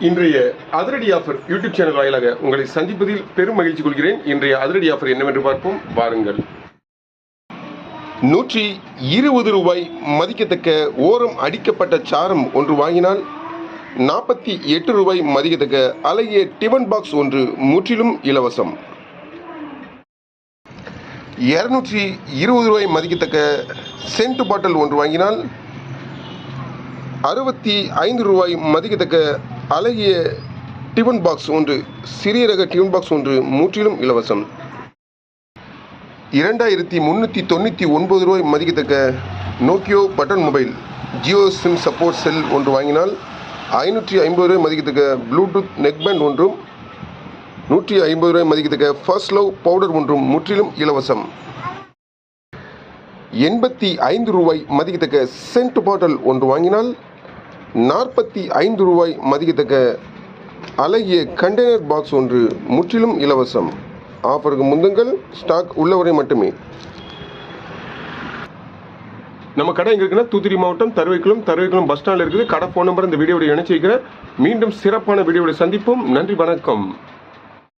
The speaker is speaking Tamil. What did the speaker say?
இன்றைய அதிரடி ஆஃபர் யூடியூப் சேனல் வாயிலாக உங்களை சந்திப்பதில் பெரும் மகிழ்ச்சி கொள்கிறேன். இன்றைய அதிரடி ஆஃபர் என்னவென்று பார்ப்போம் வாருங்கள். 120 ரூபாய் மதிக்கத்தக்க ஓரம் அடிக்கப்பட்ட சாரம் ஒன்று வாங்கினால் 48 ரூபாய் மதிக்கத்தக்க அழகிய டிபன் பாக்ஸ் ஒன்று முற்றிலும் இலவசம். 220 ரூபாய் மதிக்கத்தக்க சென்ட் பாட்டில் ஒன்று வாங்கினால் 65 ரூபாய் மதிக்கத்தக்க அழகிய டிபன் பாக்ஸ் ஒன்று, சிறிய ரக டிபன் பாக்ஸ் ஒன்று முற்றிலும் இலவசம். 2399 ரூபாய் மதிக்கத்தக்க Nokia button mobile Jio SIM support cell ஒன்று வாங்கினால் 550 ரூபாய் மதிக்கத்தக்க ப்ளூடூத் நெக்பேண்ட் ஒன்றும் 150 ரூபாய் மதிக்கத்தக்க ஃபர்ஸ்ட் லவ் பவுடர் ஒன்றும் முற்றிலும் இலவசம். 85 ரூபாய் மதிக்கத்தக்க சென்ட் பாட்டில் ஒன்று வாங்கினால் 45 ரூபாய் மதிக்கத்தக்க அழகிய கண்டெய்னர் பாக்ஸ் ஒன்று முற்றிலும் இலவசம். ஆஃபருக்கு முந்துங்கள், ஸ்டாக் உள்ளவரை மட்டுமே. நம்ம கடை எங்க இருக்குன்னா தூத்துக்குடி மாவட்டம் தருவைக்குளம் பஸ் ஸ்டாண்டில் இருக்குது. கடை ஃபோன் நம்பர் இந்த வீடியோட இணைச்சி வைக்கிறேன். மீண்டும் சிறப்பான வீடியோட சந்திப்போம். நன்றி, வணக்கம்.